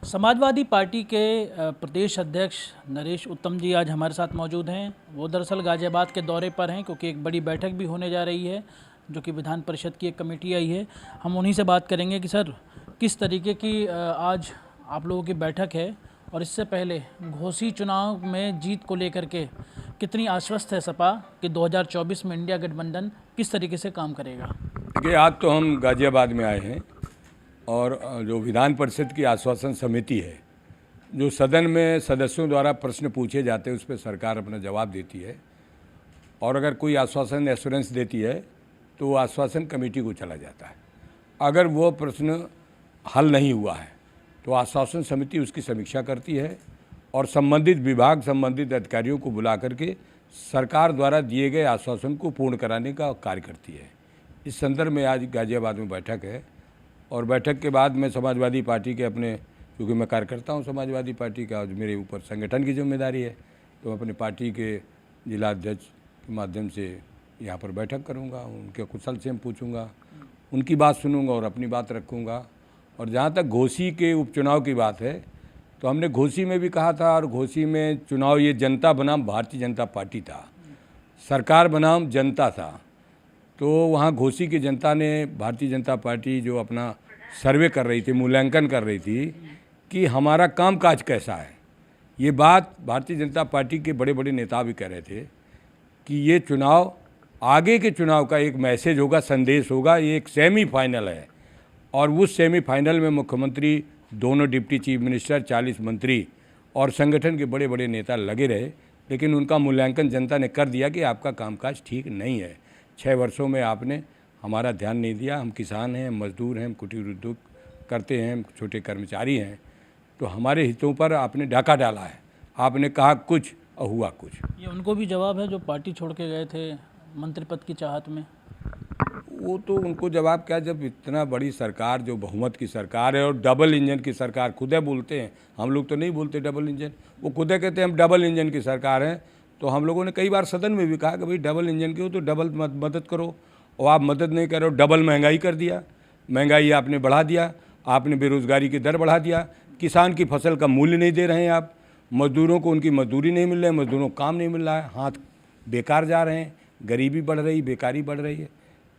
Samajwadi party के प्रदेश अध्यक्ष नरेश उत्तम जी आज हमारे साथ मौजूद हैं। वो दरअसल गाज़ियाबाद के दौरे पर हैं क्योंकि एक बड़ी बैठक भी होने जा रही है जो कि विधान परिषद की एक कमेटी आई है। हम उन्हीं से बात करेंगे कि सर किस तरीके की आज आप लोगों की बैठक है और इससे पहले घोसी चुनाव में जीत को लेकर के कितनी आश्वस्त है सपा कि 2024 में इंडिया गठबंधन किस तरीके से काम करेगा। देखिए, आज तो हम गाज़ियाबाद में आए हैं और जो विधान परिषद की आश्वासन समिति है, जो सदन में सदस्यों द्वारा प्रश्न पूछे जाते हैं उस पर सरकार अपना जवाब देती है और अगर कोई आश्वासन एश्योरेंस देती है तो वो आश्वासन कमेटी को चला जाता है। अगर वो प्रश्न हल नहीं हुआ है तो आश्वासन समिति उसकी समीक्षा करती है और संबंधित विभाग संबंधित अधिकारियों को बुला करके सरकार द्वारा दिए गए आश्वासन को पूर्ण कराने का कार्य करती है। इस संदर्भ में आज गाज़ियाबाद में बैठक है और बैठक के बाद मैं समाजवादी पार्टी के अपने, क्योंकि मैं कार्यकर्ता हूँ समाजवादी पार्टी का, आज मेरे ऊपर संगठन की जिम्मेदारी है, तो अपने पार्टी के जिला अध्यक्ष के माध्यम से यहाँ पर बैठक करूँगा, उनके कुशल से पूछूँगा, उनकी बात सुनूँगा और अपनी बात रखूँगा। और जहाँ तक घोसी के उपचुनाव की बात है तो हमने घोसी में भी कहा था और घोसी में चुनाव ये जनता बनाम भारतीय जनता पार्टी था, सरकार बनाम जनता था। तो वहाँ घोसी की जनता ने भारतीय जनता पार्टी जो अपना सर्वे कर रही थी, मूल्यांकन कर रही थी कि हमारा कामकाज कैसा है। ये बात भारतीय जनता पार्टी के बड़े बड़े नेता भी कह रहे थे कि ये चुनाव आगे के चुनाव का एक मैसेज होगा, संदेश होगा, ये एक सेमीफाइनल है। और उस सेमीफाइनल में मुख्यमंत्री, दोनों डिप्टी चीफ मिनिस्टर, 40 मंत्री और संगठन के बड़े बड़े नेता लगे रहे, लेकिन उनका मूल्यांकन जनता ने कर दिया कि आपका कामकाज ठीक नहीं है। 6 वर्षों में आपने हमारा ध्यान नहीं दिया। हम किसान हैं, मजदूर हैं, हम कुटीर उद्योग करते हैं, हम छोटे कर्मचारी हैं, तो हमारे हितों पर आपने डाका डाला है। आपने कहा कुछ और हुआ कुछ। ये उनको भी जवाब है जो पार्टी छोड़ के गए थे मंत्री पद की चाहत में। वो तो उनको जवाब क्या, जब इतना बड़ी सरकार, जो बहुमत की सरकार है और डबल इंजन की सरकार, खुद है बोलते हैं, हम लोग तो नहीं बोलते डबल इंजन, वो खुद है कहते हैं हम डबल इंजन की सरकार है। तो हम लोगों ने कई बार सदन में भी कहा कि भाई डबल इंजन की हो तो डबल मदद करो, और आप मदद नहीं कर रहे हो, डबल महंगाई कर दिया, महंगाई आपने बढ़ा दिया, आपने बेरोज़गारी की दर बढ़ा दिया, किसान की फसल का मूल्य नहीं दे रहे हैं आप, मजदूरों को उनकी मजदूरी नहीं मिल रही है, मजदूरों को काम नहीं मिल रहा है, हाथ बेकार जा रहे हैं, गरीबी बढ़ रही, बेकारी बढ़ रही है।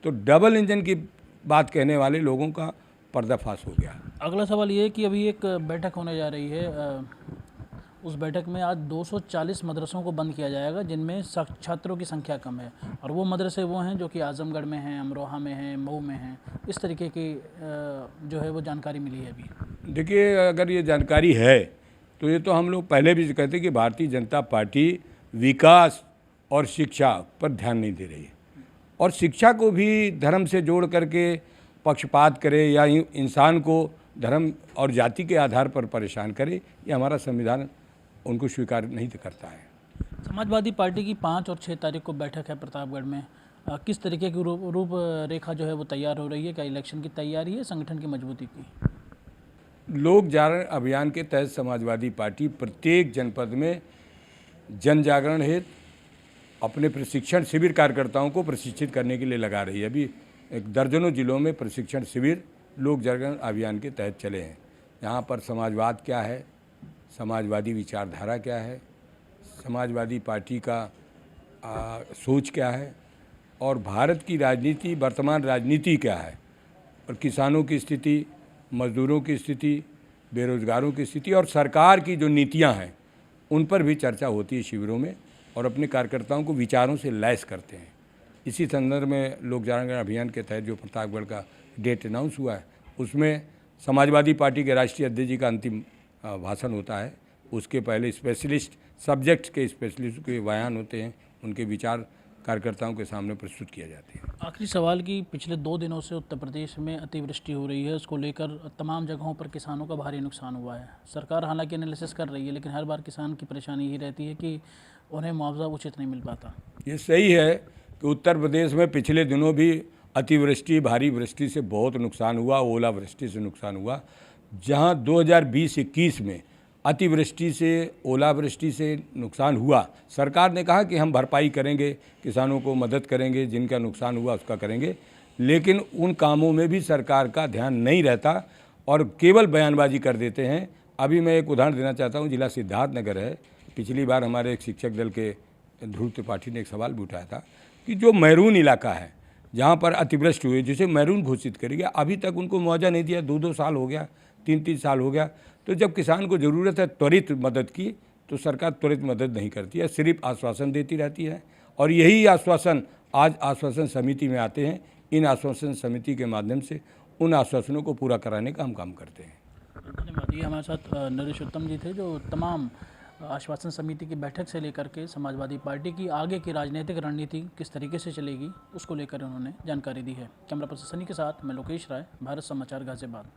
तो डबल इंजन की बात कहने वाले लोगों का पर्दाफाश हो गया। अगला सवाल ये है कि अभी एक बैठक होने जा रही है, उस बैठक में आज 240 मदरसों को बंद किया जाएगा जिनमें छात्रों की संख्या कम है, और वो मदरसे वो हैं जो कि आजमगढ़ में हैं, अमरोहा में हैं, मऊ में हैं। इस तरीके की जो है वो जानकारी मिली है अभी। देखिए, अगर ये जानकारी है तो ये तो हम लोग पहले भी कहते हैं कि भारतीय जनता पार्टी विकास और शिक्षा पर ध्यान नहीं दे रही है, और शिक्षा को भी धर्म से जोड़ करके पक्षपात करे या इंसान को धर्म और जाति के आधार पर परेशान करे, ये हमारा संविधान उनको स्वीकार नहीं करता है। समाजवादी पार्टी की 5 और 6 तारीख को बैठक है प्रतापगढ़ में। किस तरीके की रूप रेखा जो है वो तैयार हो रही है? क्या इलेक्शन की तैयारी है, संगठन की मजबूती की? लोक जागरण अभियान के तहत समाजवादी पार्टी प्रत्येक जनपद में जन जागरण हेतु अपने प्रशिक्षण शिविर कार्यकर्ताओं को प्रशिक्षित करने के लिए लगा रही है। अभी एक दर्जनों जिलों में प्रशिक्षण शिविर लोक जागरण अभियान के तहत चले हैं। यहाँ पर समाजवाद क्या है, समाजवादी विचारधारा क्या है, समाजवादी पार्टी का सोच क्या है, और भारत की राजनीति, वर्तमान राजनीति क्या है, और किसानों की स्थिति, मजदूरों की स्थिति, बेरोजगारों की स्थिति और सरकार की जो नीतियाँ हैं उन पर भी चर्चा होती है शिविरों में, और अपने कार्यकर्ताओं को विचारों से लैस करते हैं। इसी संदर्भ में लोक जागरण अभियान के तहत जो प्रतापगढ़ का डेट अनाउंस हुआ है उसमें समाजवादी पार्टी के राष्ट्रीय अध्यक्ष जी का अंतिम भाषण होता है। उसके पहले स्पेशलिस्ट सब्जेक्ट के स्पेशलिस्ट के बयान होते हैं, उनके विचार कार्यकर्ताओं के सामने प्रस्तुत किया जाते हैं। आखिरी सवाल की पिछले 2 दिनों से उत्तर प्रदेश में अतिवृष्टि हो रही है, उसको लेकर तमाम जगहों पर किसानों का भारी नुकसान हुआ है। सरकार हालांकि एनालिसिस कर रही है, लेकिन हर बार किसान की परेशानी यही रहती है कि उन्हें मुआवजा उचित नहीं मिल पाता। ये सही है कि उत्तर प्रदेश में पिछले दिनों भी अतिवृष्टि, भारी वृष्टि से बहुत नुकसान हुआ, ओलावृष्टि से नुकसान हुआ। जहां 2020-21 में अतिवृष्टि से, ओलावृष्टि से नुकसान हुआ, सरकार ने कहा कि हम भरपाई करेंगे, किसानों को मदद करेंगे, जिनका नुकसान हुआ उसका करेंगे, लेकिन उन कामों में भी सरकार का ध्यान नहीं रहता और केवल बयानबाजी कर देते हैं अभी मैं एक उदाहरण देना चाहता हूँ, जिला सिद्धार्थनगर है। पिछली बार हमारे एक शिक्षक दल के ध्रुव त्रिपाठी ने एक सवाल भी उठाया था कि जो मैरून इलाका है जहाँ पर अतिवृष्टि हुई, जिसे मैरून घोषित करेगी, अभी तक उनको मुआवजा नहीं दिया। 2-2 साल हो गया, 3-3 साल हो गया। तो जब किसान को ज़रूरत है त्वरित मदद की, तो सरकार त्वरित मदद नहीं करती है, सिर्फ आश्वासन देती रहती है। और यही आश्वासन आज आश्वासन समिति में आते हैं। इन आश्वासन समिति के माध्यम से उन आश्वासनों को पूरा कराने का हम काम करते हैं। धन्यवाद। ये हमारे साथ नरेश उत्तम जी थे, जो तमाम आश्वासन समिति की बैठक से लेकर के समाजवादी पार्टी की आगे की राजनीतिक रणनीति किस तरीके से चलेगी उसको लेकर उन्होंने जानकारी दी है। कैमरा पर्सन सनी के साथ मैं लोकेश राय, भारत समाचार, गाजियाबाद।